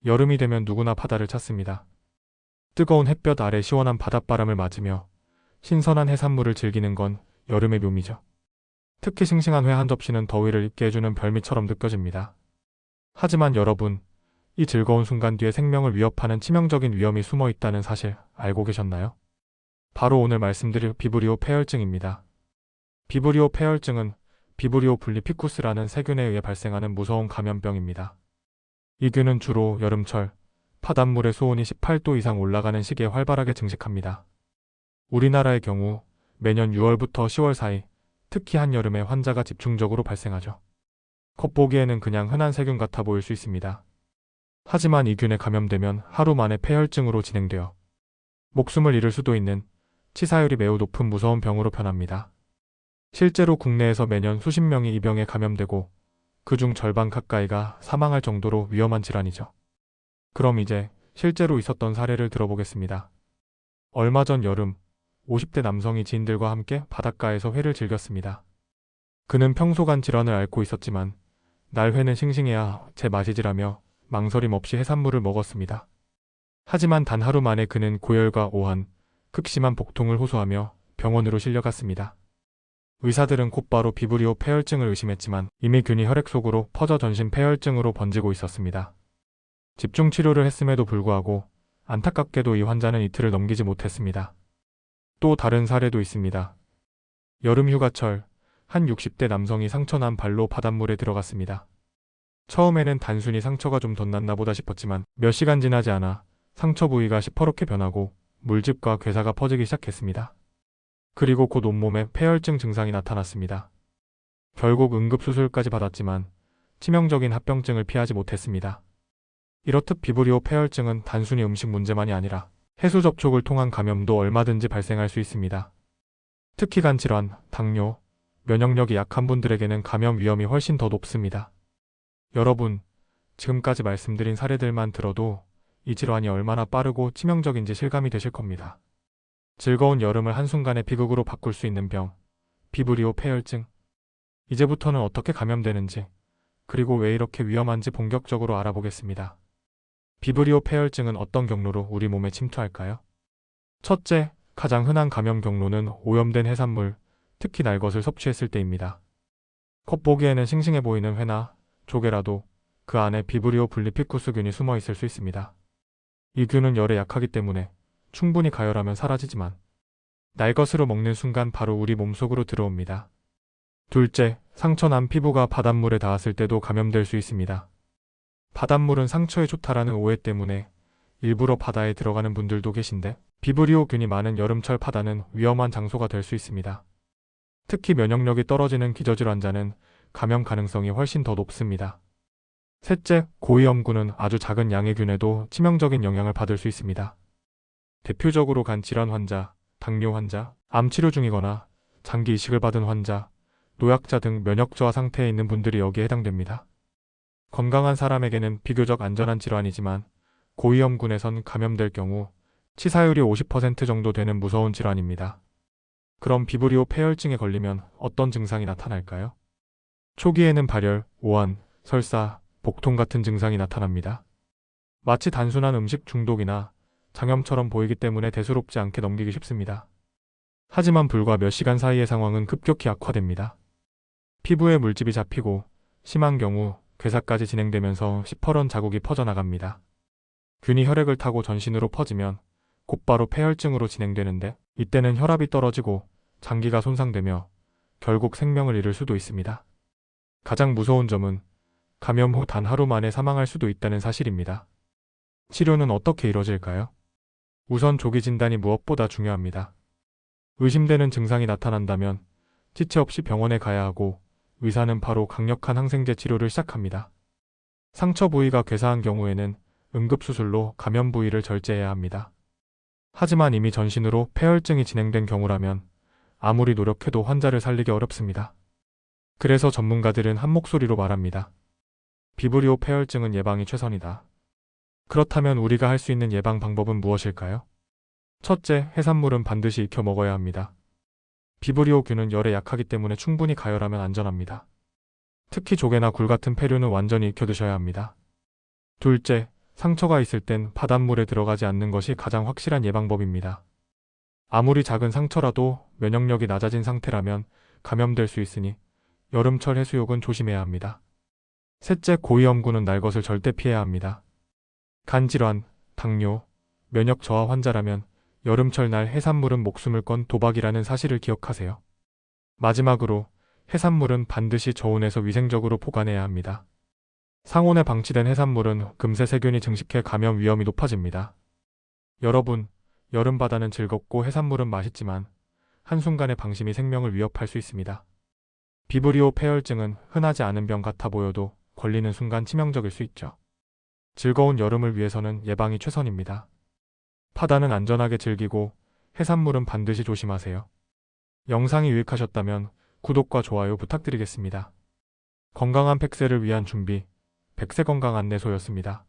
여름이 되면 누구나 바다를 찾습니다. 뜨거운 햇볕 아래 시원한 바닷바람을 맞으며 신선한 해산물을 즐기는 건 여름의 묘미죠. 특히 싱싱한 회 한 접시는 더위를 잊게 해주는 별미처럼 느껴집니다. 하지만 여러분, 이 즐거운 순간 뒤에 생명을 위협하는 치명적인 위험이 숨어 있다는 사실 알고 계셨나요? 바로 오늘 말씀드릴 비브리오 폐혈증입니다. 비브리오 폐혈증은 비브리오 블리피쿠스라는 세균에 의해 발생하는 무서운 감염병입니다. 이 균은 주로 여름철, 바닷물의 수온이 18도 이상 올라가는 시기에 활발하게 증식합니다. 우리나라의 경우 매년 6월부터 10월 사이, 특히 한여름에 환자가 집중적으로 발생하죠. 겉보기에는 그냥 흔한 세균 같아 보일 수 있습니다. 하지만 이 균에 감염되면 하루 만에 폐혈증으로 진행되어 목숨을 잃을 수도 있는 치사율이 매우 높은 무서운 병으로 변합니다. 실제로 국내에서 매년 수십 명이 이 병에 감염되고 그중 절반 가까이가 사망할 정도로 위험한 질환이죠. 그럼 이제 실제로 있었던 사례를 들어보겠습니다. 얼마 전 여름, 50대 남성이 지인들과 함께 바닷가에서 회를 즐겼습니다. 그는 평소 간 질환을 앓고 있었지만 날 회는 싱싱해야 제 맛이지라며 망설임 없이 해산물을 먹었습니다. 하지만 단 하루 만에 그는 고열과 오한, 극심한 복통을 호소하며 병원으로 실려갔습니다. 의사들은 곧바로 비브리오 폐혈증을 의심했지만 이미 균이 혈액 속으로 퍼져 전신 폐혈증으로 번지고 있었습니다. 집중 치료를 했음에도 불구하고 안타깝게도 이 환자는 이틀을 넘기지 못했습니다. 또 다른 사례도 있습니다. 여름 휴가철, 한 60대 남성이 상처난 발로 바닷물에 들어갔습니다. 처음에는 단순히 상처가 좀 덧났나 보다 싶었지만 몇 시간 지나지 않아 상처 부위가 시퍼렇게 변하고 물집과 괴사가 퍼지기 시작했습니다. 그리고 곧 온몸에 폐혈증 증상이 나타났습니다. 결국 응급수술까지 받았지만 치명적인 합병증을 피하지 못했습니다. 이렇듯 비브리오 폐혈증은 단순히 음식 문제만이 아니라 해수 접촉을 통한 감염도 얼마든지 발생할 수 있습니다. 특히 간질환, 당뇨, 면역력이 약한 분들에게는 감염 위험이 훨씬 더 높습니다. 여러분, 지금까지 말씀드린 사례들만 들어도 이 질환이 얼마나 빠르고 치명적인지 실감이 되실 겁니다. 즐거운 여름을 한순간에 비극으로 바꿀 수 있는 병, 비브리오 폐혈증. 이제부터는 어떻게 감염되는지, 그리고 왜 이렇게 위험한지 본격적으로 알아보겠습니다. 비브리오 폐혈증은 어떤 경로로 우리 몸에 침투할까요? 첫째, 가장 흔한 감염 경로는 오염된 해산물, 특히 날것을 섭취했을 때입니다. 겉보기에는 싱싱해 보이는 회나 조개라도 그 안에 비브리오 블리피쿠스균이 숨어 있을 수 있습니다. 이 균은 열에 약하기 때문에 충분히 가열하면 사라지지만 날것으로 먹는 순간 바로 우리 몸속으로 들어옵니다. 둘째, 상처난 피부가 바닷물에 닿았을 때도 감염될 수 있습니다. 바닷물은 상처에 좋다라는 오해 때문에 일부러 바다에 들어가는 분들도 계신데 비브리오 균이 많은 여름철 바다는 위험한 장소가 될 수 있습니다. 특히 면역력이 떨어지는 기저질환자는 감염 가능성이 훨씬 더 높습니다. 셋째, 고위험군은 아주 작은 양의 균에도 치명적인 영향을 받을 수 있습니다. 대표적으로 간 질환 환자, 당뇨 환자, 암 치료 중이거나 장기 이식을 받은 환자, 노약자 등 면역 저하 상태에 있는 분들이 여기에 해당됩니다. 건강한 사람에게는 비교적 안전한 질환이지만 고위험군에선 감염될 경우 치사율이 50% 정도 되는 무서운 질환입니다. 그럼 비브리오 폐혈증에 걸리면 어떤 증상이 나타날까요? 초기에는 발열, 오한, 설사, 복통 같은 증상이 나타납니다. 마치 단순한 음식 중독이나 장염처럼 보이기 때문에 대수롭지 않게 넘기기 쉽습니다. 하지만 불과 몇 시간 사이의 상황은 급격히 악화됩니다. 피부에 물집이 잡히고 심한 경우 괴사까지 진행되면서 시퍼런 자국이 퍼져나갑니다. 균이 혈액을 타고 전신으로 퍼지면 곧바로 폐혈증으로 진행되는데 이때는 혈압이 떨어지고 장기가 손상되며 결국 생명을 잃을 수도 있습니다. 가장 무서운 점은 감염 후 단 하루 만에 사망할 수도 있다는 사실입니다. 치료는 어떻게 이루어질까요? 우선 조기 진단이 무엇보다 중요합니다. 의심되는 증상이 나타난다면 지체 없이 병원에 가야 하고 의사는 바로 강력한 항생제 치료를 시작합니다. 상처 부위가 괴사한 경우에는 응급수술로 감염 부위를 절제해야 합니다. 하지만 이미 전신으로 폐혈증이 진행된 경우라면 아무리 노력해도 환자를 살리기 어렵습니다. 그래서 전문가들은 한 목소리로 말합니다. 비브리오 폐혈증은 예방이 최선이다. 그렇다면 우리가 할 수 있는 예방 방법은 무엇일까요? 첫째, 해산물은 반드시 익혀 먹어야 합니다. 비브리오 균은 열에 약하기 때문에 충분히 가열하면 안전합니다. 특히 조개나 굴 같은 페류는 완전히 익혀 드셔야 합니다. 둘째, 상처가 있을 땐 바닷물에 들어가지 않는 것이 가장 확실한 예방법입니다. 아무리 작은 상처라도 면역력이 낮아진 상태라면 감염될 수 있으니 여름철 해수욕은 조심해야 합니다. 셋째, 고위험군은 날 것을 절대 피해야 합니다. 간질환, 당뇨, 면역 저하 환자라면 여름철 날 해산물은 목숨을 건 도박이라는 사실을 기억하세요. 마지막으로 해산물은 반드시 저온에서 위생적으로 보관해야 합니다. 상온에 방치된 해산물은 금세 세균이 증식해 감염 위험이 높아집니다. 여러분, 여름바다는 즐겁고 해산물은 맛있지만 한순간의 방심이 생명을 위협할 수 있습니다. 비브리오 폐혈증은 흔하지 않은 병 같아 보여도 걸리는 순간 치명적일 수 있죠. 즐거운 여름을 위해서는 예방이 최선입니다. 바다는 안전하게 즐기고 해산물은 반드시 조심하세요. 영상이 유익하셨다면 구독과 좋아요 부탁드리겠습니다. 건강한 100세를 위한 준비, 100세 건강 안내소였습니다.